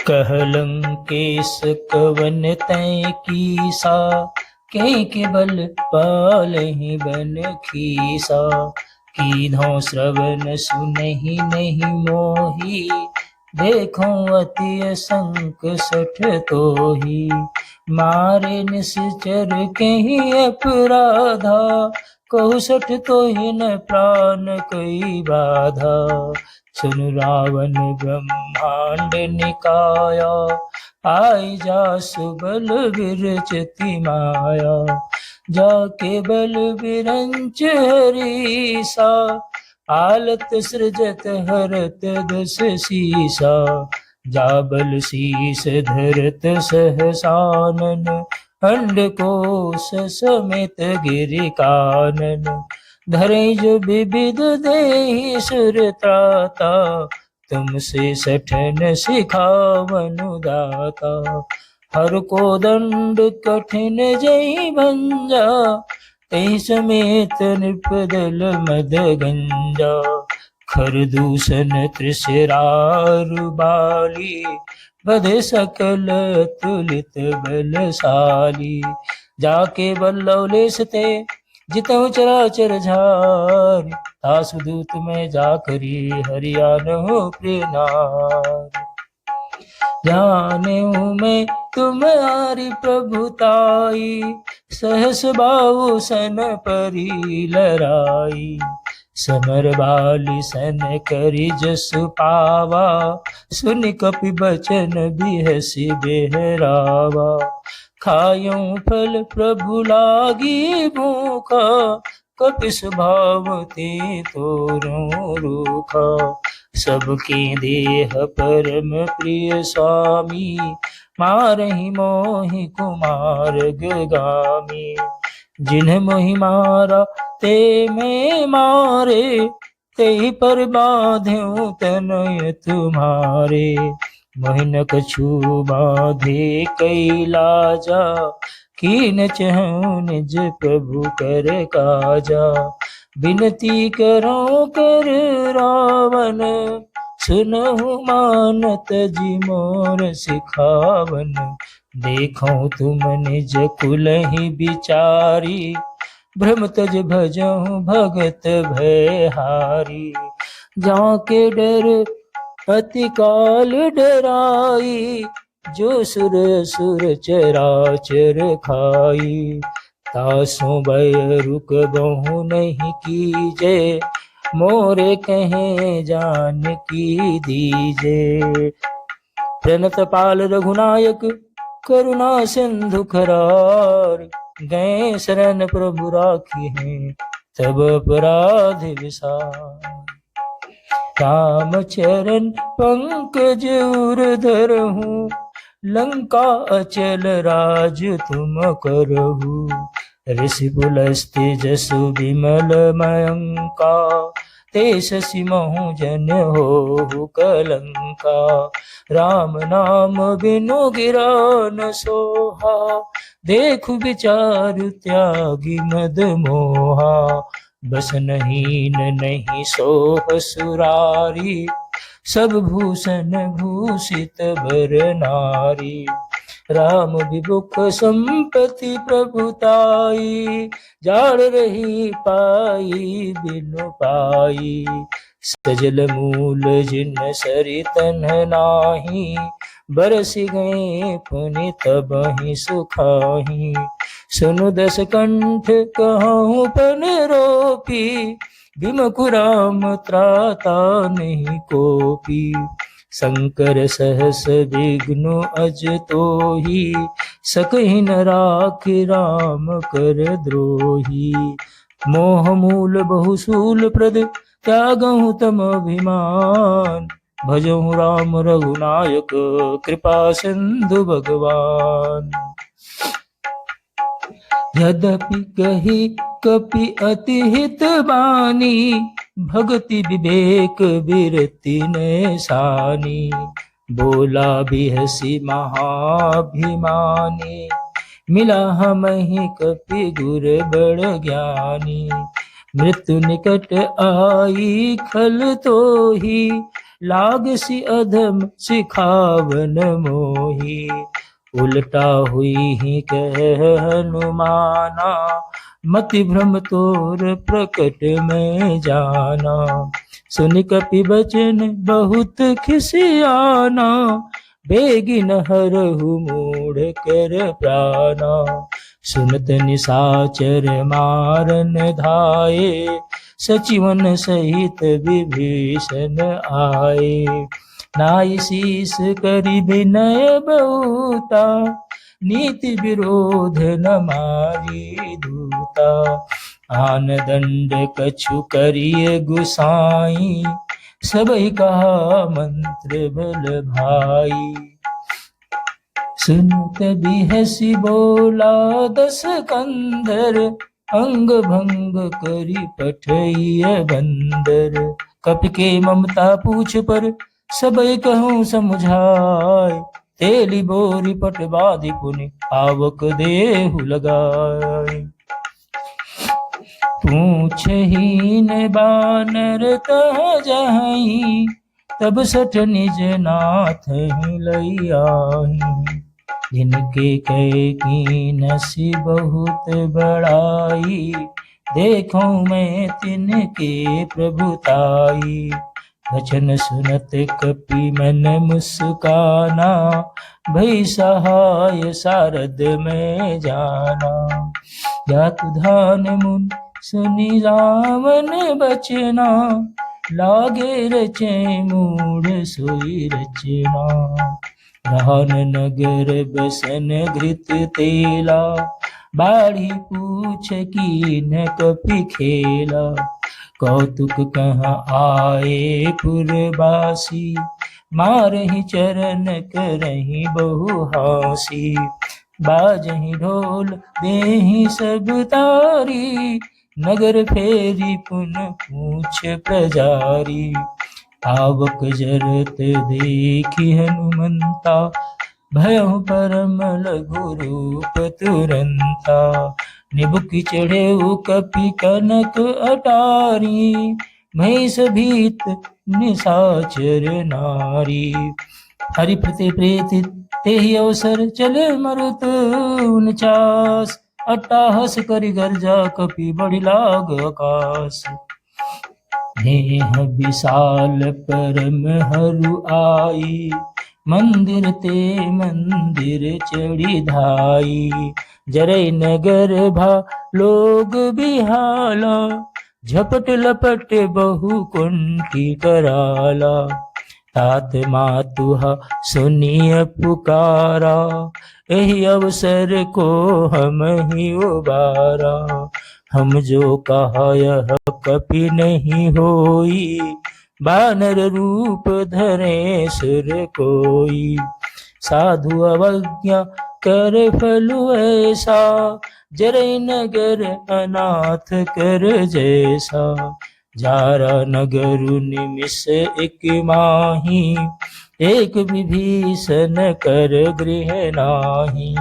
कहलंकेश कवन तै कीसा, के बल पालहि बन खीसा। कीन्हों श्रवण सुनहि नहीं मोही, देखो अति संकट तोही। मारे निश्चर कहि अपराधा, कहु सठ तोहि न प्राण कई बाधा। सुन रावण ब्रह्मांड निकाया, आई जासु बल विरचति माया। जाके बल विरंच हरीसा, आलत सृजत हरत दस सीसा। जाबल शीस धरत सहसानन, अंडकोश समेत गिरि कानन। धरई जो विविध देहि सुर त्राता, तुमसे सठन सिखावनु दाता। हर को दंड कठिन जई भंजा, तहि समेत नृपदल मद गंजा। खरदूषण त्रिशिरारु बाली, बधे सकल तुलित बलशाली। जाके बल्लवलेश ते जितहु चराचर झार, तासु दूत में जाकरी हरियाणहु प्रिय नार। जानेहु मैं तुम्हारी प्रभुताई, सहस बाहु सन परी लराई। समर बाली सन करी जसु पावा, सुनि कपि बचन बिहसि बेहरावा। खायूं फल प्रभु लागी भूखा, कपि स्वभाव ते तोरूं रूखा। सबके देह परम प्रिय स्वामी, मारहि मोहि कुमार गामी। जिन्ह मोहि मारा ते मैं मारे, तेहि पर बाँधें तनय तुम्हारे। मोहि न कछु बाँधे कई लाजा, कीन चहु निज प्रभु कर काजा। बिनती करो कर रावण, सुनहु मानत जी मोर सिखावन। देखो तुम निज कुलहि बिचारी, भ्रम तज भजहु भगत भयहारी। जाके डर अति काल डराई, जो सुर असुर चराचर खाई। तासु भय रुक बहु नहीं कीजे, मोरे कहे जानकी दीजे। प्रणत पाल रघुनायक करुणा सिंधु खरार, गए शरण प्रभु राखी हैं तब अपराध विसार। राम चरण पंकज उर धरहूँ, लंका अचल राज तुम करहु। ऋषि पुलस्त्य जसु विमल मयंका, ते शशि महु जन हो कलंका। राम नाम बिनु गिरा न सोहा, देखु विचार त्यागी मद मोहा। बस नहीं नहीं सोह सुरारी, सब भूषण भूषित बर नारी। राम विमुख संपत्ति प्रभुताई, जाड़ रही पाई बिनु पाई। सजल मूल जिन सरि तन्ह नाही, बरसि गए पुनि तबहि सुखाही। सुनु दस कंठ कहूँ पन रोपी, बिमखु राम त्राता नहीं कोपी। शंकर सहस विघ्नु अज तोही, सकहि न राखि राम कर द्रोही। मोह मूल बहुशूल प्रद, त्यागहु तम अभिमान। भजहु राम रघुनायक, कृपा सिंधु भगवान। यद्यपि कही कपि अति हित बानी, भगति विवेक विरति नैसानी। बोला बिहसी महाभिमानी, मिला हमहि कपि गुर बड़ ज्ञानी। मृत्यु निकट आई खल तोही, लागसी अधम सिखावन मोही। उल्टा हुई ही कह हनुमाना, मति भ्रम तोर प्रकट में जाना। सुन कपि बचन बहुत खिसियाना, बेगिन हरहु मूढ़ कर प्राणा। सुनत निशाचर मारन धाये, सचिवन सहित विभीषण आए। नाई शीस करि विनय बहुता, नीति विरोध न मारी दूता। आन दंड कछु करिय गुसाई, सबहि कहा मंत्र बल भाई। सुनत बिहसी बोला दस कंधर, अंग भंग करी पठइय बंदर। कपि के ममता पूछ पर, सबई कहूँ समुझाय। तेली बोरी पट बाधि पुनि, आवक देहु लगाय। पूछहीन बानर तह जहीं, तब सठ निज नाथ ही लई आही। जिनके कहे कीनसी बहुत बड़ाई, देखूं मैं तिनके प्रभुताई। वचन सुनत कपि मन मुस्काना, भई सहाय सारद में जाना। जातु धान मुन सुनि रावण बचना, लागे रचे मूढ़ सोई रचना। रान नगर बसन घृत तेला, बाढ़ी पूछ कीन कपि खेला। कौतुक कहाँ आए पुरबासी, मारहि चरण करहि बहु हासी। बाजहि ढोल देहि सब तारी, नगर फेरी पुन पूछ प्रजारी। आवक जरत देखी हनुमंता, भयउ परम लघु रूप तुरंता। निबुकि चढ़ेउ कपि कनक अटारी, महिष भीत निशाचर नारी। हरि प्रति प्रीति तेहि अवसर, चले मरुत 49। अट्टाहस करि गर्जा कपि बढ़ि लाग आकाश। नेह विशाल परम हरु आई, मंदिर ते मंदिर चढ़ी धाई। जरै नगर भा लोग बिहाला, झपट लपट बहु कुंठी कराला। तात मातुहा सुनिय पुकारा, एहि अवसर को हम ही उबारा। हम जो कहा यह कपि नहीं होई, बानर रूप धरे सुर कोई। साधु अवज्ञा कर फलु ऐसा, जरै नगर अनाथ कर जैसा। जारा नगरु निमिष एक माही, एक विभीषण कर गृह नाही।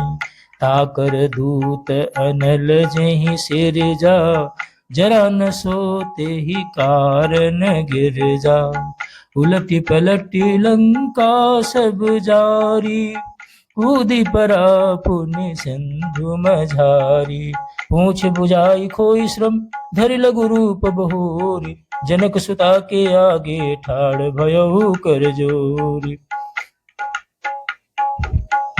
ताकर दूत अनल जेहि सिरजा, जरा न सोते ही कारण गिर जा। उलटी पलटी लंका सब जारी, कूदी परा पुनि सिंधु मझारी। पूछ बुझाई खोई श्रम, धरि लघु रूप बहोरी। जनक सुता के आगे ठाड़ भयउ कर जोरी।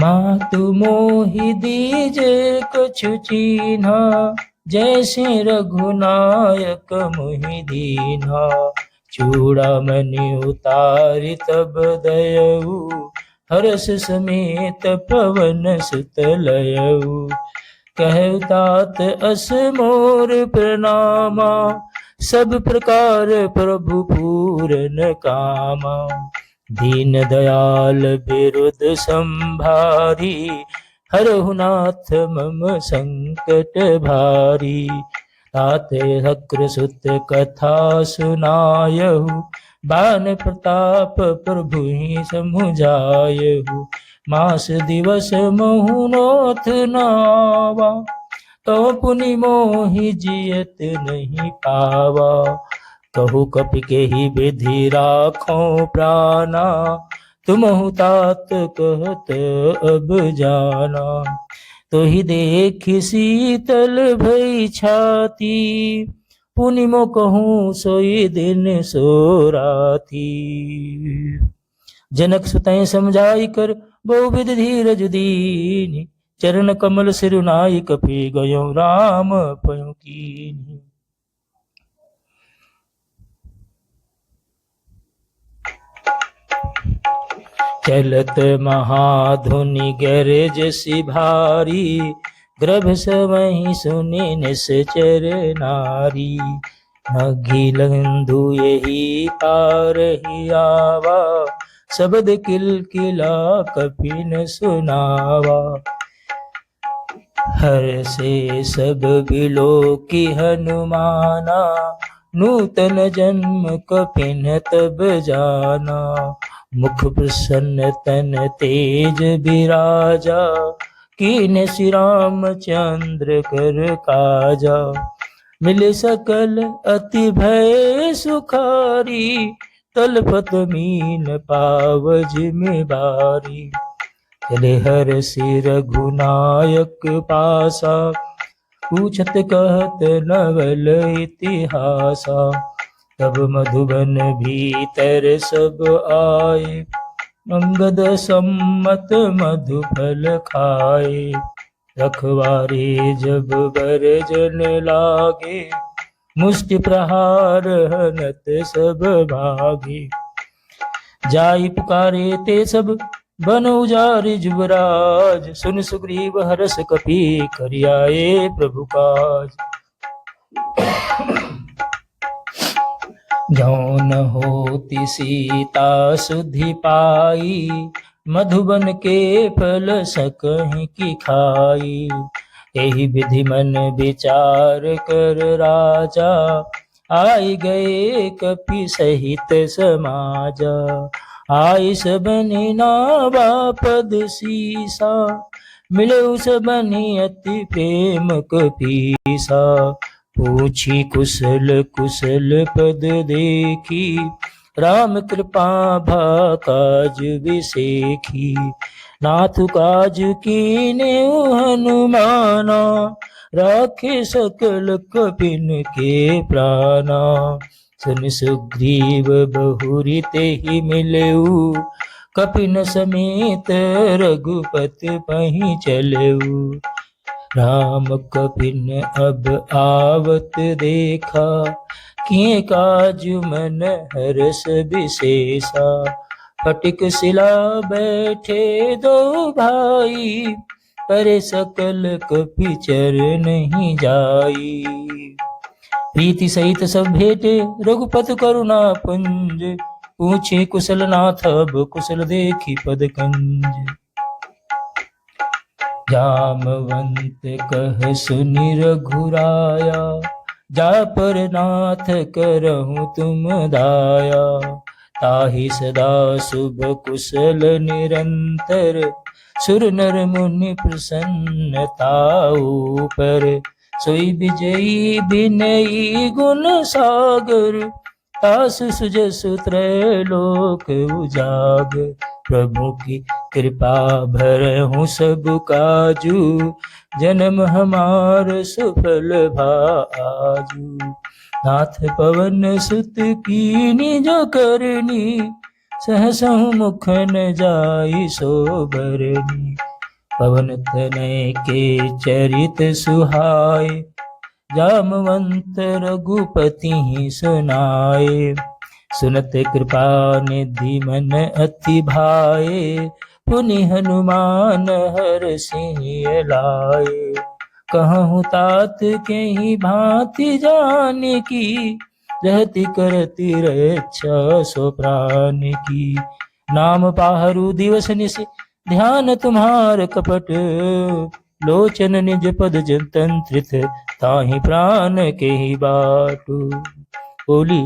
मातु मोहि दीजे कछु चीन्हा, जैसे रघुनायक मुहि दीन्हा। चूड़ामणि उतारि तब दयऊ, हर्ष समेत पवन सुत लयऊ। कहु तात अस मोर प्रणामा, सब प्रकार प्रभु पूरन कामा। दीन दयाल बिरुद संभारी, हरहु नाथ मम संकट भारी। ताते हक्र सुत कथा सुनायहु, बान प्रताप प्रभु ही समुझायहु। मास दिवस महु नोथ नावा, तो पुनि मोहि जियत नहीं पावा। कहु कपि के ही विधि राखो प्राणा, तुमहु तात कहत अब जाना। तो ही देखी शीतल भई छाती, पुनि मो कहूँ सोई दिन सो राती। जनक सुतय समझाई कर बहुविध धीरज दीनी, चरण कमल सिरुनाई कपि गयो राम पयु कीनी। चलत महाधुनि गरज सी भारी, गर्भ सवहि सुनि निश्चर नारी। नघिलंधु यही पार ही आवा, शब्द किलकिला कपिन सुनावा। हर से सब बिलो की हनुमाना, नूतन जन्म कपिन तब जाना। मुख प्रसन्न तन तेज विराजा, कीन श्री रामचंद्र कर काजा। मिले सकल अति भय सुखारी, तलपत मीन पाव जिम्मेवारी। चले हर सिर रघुनायक पासा, पूछत कहत नवल इतिहासा। तब मधुबन भीतर सब आए, अंगद सम्मत मधुफल खाए। रखवारे जब बरजन लागे, मुष्टि प्रहार हनत सब भागे। जाई पुकारे ते सब बन उजारे जुबराज, सुन सुग्रीव हरस कपि करियाए प्रभु काज। ज्यों न होती सीता सुधि पाई, मधुबन के फल सकहि की खाई। एहि विधि मन विचार कर राजा, आई गए कपि सहित समाजा। आई सबनि नावा पद सीसा, मिले सबनि अति प्रेम कपीसा। पूछी कुशल कुशल पद देखी, राम कृपा भा काज विसेखी। नाथ काज कीने हनुमाना, राखे सकल कपिन के प्राणा। सुन सुग्रीव बहुरी तेहि मिलेऊ, कपिन समेत रघुपति पहि चलेऊ। राम कपिन अब आवत देखा, किए काज मन हरष विशेषा। फटिक शिला बैठे दो भाई, करे सकल कपि चर नहीं जाई। प्रीति सहित सब भेटे रघुपति करुणा पुंज, पूछे कुशल नाथ अब कुशल देखी पद कंज। जामवंत कह सुनि रघुराया, जा पर नाथ करहु तुम दाया। ताहि सदा शुभ कुशल निरंतर, सुर नर मुनि प्रसन्नताऊ पर। सोई विजयी विनयी गुण सागर, तासु सुजसु त्रैलोक उजागर। प्रभु की कृपा भरहु सब काजू, जन्म हमार सफल भाजू। नाथ पवन सुत कीनी जो करनी, सहसहु मुख न जाई सो बरनी। पवन तनय के चरित सुहाए, जामवंत रघुपति सुनाए। सुनत कृपा निधि मन अति भाए, पुनि हनुमान हरषि लाए। कहूँ तात के ही भांति जाने की, रहती करती रक्षा सो प्राण की। नाम पाहरु दिवस निशि ध्यान तुम्हार कपट, लोचन निज पद जंतंत्रित, ताहि प्राण के ही बाटू। बोली